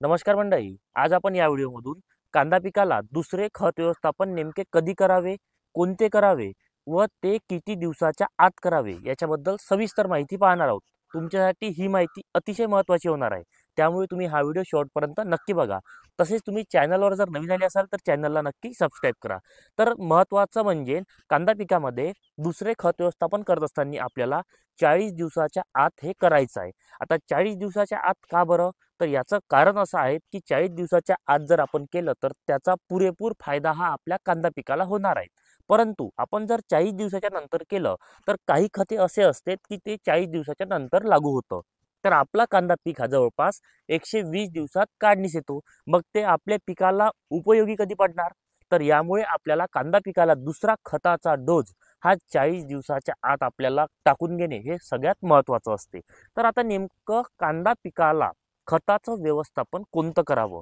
नमस्कार मंडळी, आज आपण या व्हिडिओमधून कांदा पिकाला दुसरे खत व्यवस्थापन नेमके कधी करावे, कोणते करावे व ते किती दिवसाच्या आत करावे याच्याबद्दल सविस्तर माहिती पाहणार आहोत। तुमच्यासाठी ही माहिती अतिशय महत्त्वाची होणार आहे, त्यामुळे तुम्ही हा व्हिडिओ शेवटपर्यंत नक्की बघा। तसेच तुम्ही चॅनलवर जर नवीन आले असाल तर चॅनलला नक्की सबस्क्राईब करा। तर महत्त्वाचं म्हणजे कांदा पिकामध्ये दुसरे खत व्यवस्थापन करत असताना आपल्याला 40 दिवसाच्या आत हे करायचं आहे। आता 40 दिवसाच्या आत का बरं? तर याचं कारण असं आहे की 40 दिवसाच्या आत जर आपण केलं तर त्याचा पुरेपूर फायदा हा आपल्या कांदा पिकाला होणार आहे। परंतु आपण जर 40 दिवसाच्या नंतर केलं तर काही खते असे असतात की ते 40 दिवसाच्या नंतर लागू होतं। तर आपला कांदा पीक हा जवळपास 120 दिवसात काढणीस येतो। मग ते आपल्या पिकाला उपयोगी कधी पडणार? तर यामुळे आपल्याला कांदा पिकाला दुसरा खताचा डोस हा 40 दिवसाच्या आत आपल्याला टाकून घेणे हे सगळ्यात महत्त्वाचं असते। तर आता नेमकं कांदा पिकाला खताचं व्यवस्थापन कोणतं करावं?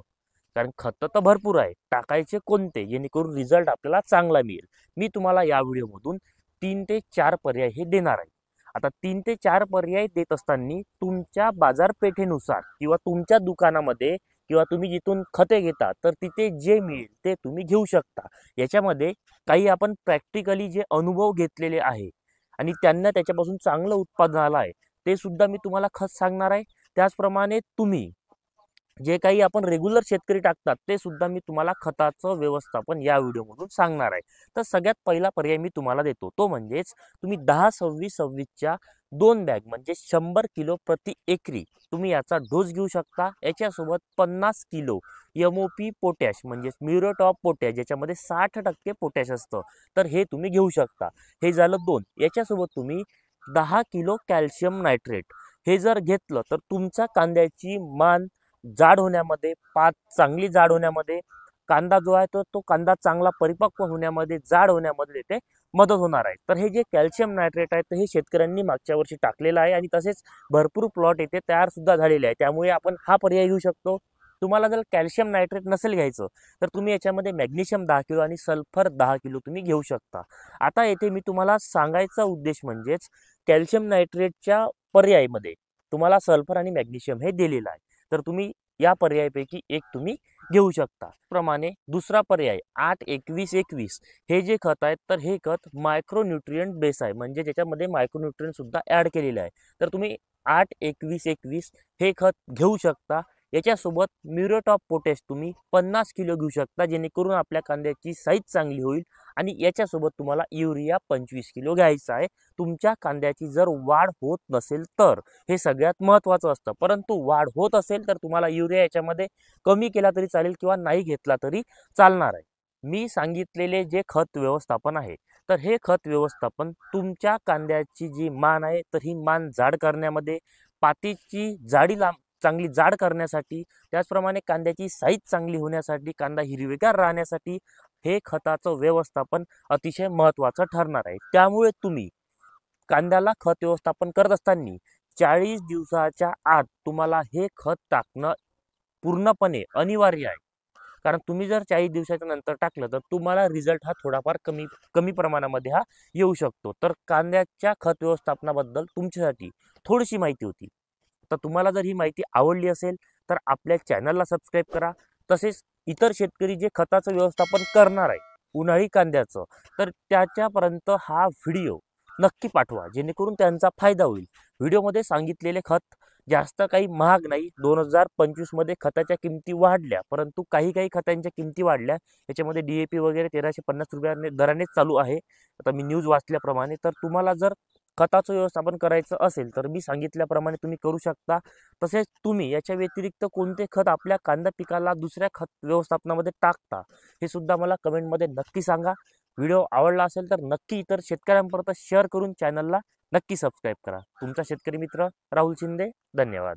कारण खतं तर भरपूर आहे, टाकायचे कोणते जेणेकरून रिझल्ट आपल्याला चांगला मिळेल? मी तुम्हाला या व्हिडिओमधून 3 ते 4 पर्याय हे देणार आहे। आता 3 ते 4 पर्याय देत असताना तुमच्या बाजारपेठेनुसार किंवा तुमच्या दुकानामध्ये किंवा तुम्ही जिथून खते घेता तर तिथे जे मिळेल ते तुम्ही घेऊ शकता। याच्यामध्ये काही आपण प्रॅक्टिकली जे अनुभव घेतलेले आहे आणि त्यांना त्याच्यापासून चांगलं उत्पादन आलं आहे ते सुद्धा मी तुम्हाला खत सांगणार आहे। त्याचप्रमाणे तुम्ही जे काही आपण रेग्युलर शेतकरी टाकतात ते सुद्धा मी तुम्हाला खताचं व्यवस्थापन या व्हिडिओमधून सांगणार आहे। तर सगळ्यात पहिला पर्याय मी तुम्हाला देतो, तो म्हणजेच तुम्ही 10-26-26च्या 2 बॅग म्हणजे 100 किलो प्रति एकरी तुम्ही याचा डोस घेऊ शकता। याच्यासोबत 50 किलो MOP पोटॅश म्हणजे म्युरेट ऑफ पोटॅश ज्याच्यामध्ये 60% पोटॅश असतं, तर हे तुम्ही घेऊ शकता। हे झालं 2। याच्यासोबत तुम्ही 10 किलो कॅल्शियम नायट्रेट हे जर घेतलं तर तुमच्या कांद्याची मान जाड होण्यामध्ये, पात चांगली जाड होण्यामध्ये, कांदा जो आहे तो कांदा चांगला परिपक्व होण्यामध्ये, जाड होण्यामध्ये ते मदत होणार आहे। तर हे जे कॅल्शियम नायट्रेट आहे तर हे शेतकऱ्यांनी मागच्या वर्षी टाकलेलं आहे आणि तसेच भरपूर प्लॉट येथे तयार सुद्धा झालेले आहे, त्यामुळे आपण हा पर्याय घेऊ शकतो। तुम्हाला जर कॅल्शियम नायट्रेट नसेल घ्यायचं तर तुम्ही याच्यामध्ये मॅग्नेशियम 10 किलो आणि सल्फर 10 किलो तुम्ही घेऊ शकता। आता येथे मी तुम्हाला सांगायचा उद्देश म्हणजेच कॅल्शियम नायट्रेटच्या पर्यायामध्ये तुम्हाला सल्फर आणि मॅग्नेशियम हे दिलेलं आहे, तर तुम्ही या पर्यायापैकी एक तुम्ही घेऊ शकता। प्रमाणे दुसरा पर्याय 8-21-21 हे जे खत आहे तर हे खत मायक्रोन्यूट्रिएंट बेस आहे, म्हणजे ज्याच्यामध्ये मायक्रोन्यूट्रिएंट सुद्धा ऍड केलेले आहे। तर तुम्ही 8-21-21 हे खत घेऊ शकता। याच्यासोबत म्युरेट ऑफ पोटॅश तुम्ही 50 किलो घेऊ शकता, जेणेकरून आपल्या कांद्याची साईज चांगली होईल। आणि याच्यासोबत तुम्हाला युरिया 25 किलो घ्यायचा आहे तुमच्या कांद्याची जर वाढ होत नसेल तर। हे सगळ्यात महत्त्वाचं असतं, परंतु वाढ होत असेल तर तुम्हाला युरिया याच्यामध्ये कमी केला तरी चालेल किंवा नाही घेतला तरी चालणार आहे। मी सांगितलेले जे खत व्यवस्थापन आहे तर हे खत व्यवस्थापन तुमच्या कांद्याची जी मान आहे तर ही मान जाड करण्यामध्ये, पातीची जाडी चांगली जाड करण्यासाठी, त्याचप्रमाणे कांद्याची साईज चांगली होण्यासाठी, कांदा हिरवेगार राहण्यासाठी हे खताचं व्यवस्थापन अतिशय महत्त्वाचं ठरणार आहे। त्यामुळे तुम्ही कांद्याला खत व्यवस्थापन करत असताना 40 दिवसाच्या आत तुम्हाला हे खत टाकणं पूर्णपणे अनिवार्य आहे। कारण तुम्ही जर 40 दिवसाच्या नंतर टाकलं तर तुम्हाला रिझल्ट हा थोडाफार कमी प्रमाणामध्ये हा येऊ शकतो। तर कांद्याच्या खत व्यवस्थापनाबद्दल तुमच्यासाठी थोडीशी माहिती होती। तर तुम्हाला जर ही माहिती आवडली असेल तर आपल्या चॅनलला सबस्क्राईब करा। तसेच इतर शेतकरी जे खताचं व्यवस्थापन करणार आहे उन्हाळी कांद्याचं, तर त्याच्यापर्यंत हा व्हिडिओ नक्की पाठवा, जेणेकरून त्यांचा फायदा होईल। व्हिडिओमध्ये सांगितलेले खत जास्त काही महाग नाही। 2025 मध्ये खताच्या किमती वाढल्या, परंतु काही खतांच्या किमती वाढल्या। याच्यामध्ये DAP वगैरे 1350 रुपयाने दरानेच चालू आहे, आता मी न्यूज वाचल्याप्रमाणे। तर तुम्हाला जर खताचं व्यवस्थापन करायचं असेल तर मी सांगितल्याप्रमाणे तुम्ही करू शकता। तसेच तुम्ही याच्या व्यतिरिक्त कोणते खत आपल्या कांदा पिकाला दुसऱ्या खत व्यवस्थापनामध्ये टाकता हे सुद्धा मला कमेंटमध्ये नक्की सांगा। व्हिडिओ आवडला असेल तर नक्की इतर शेतकऱ्यांपर्यंत शेअर करून चॅनलला नक्की सबस्क्राईब करा। तुमचा शेतकरी मित्र राहुल शिंदे, धन्यवाद।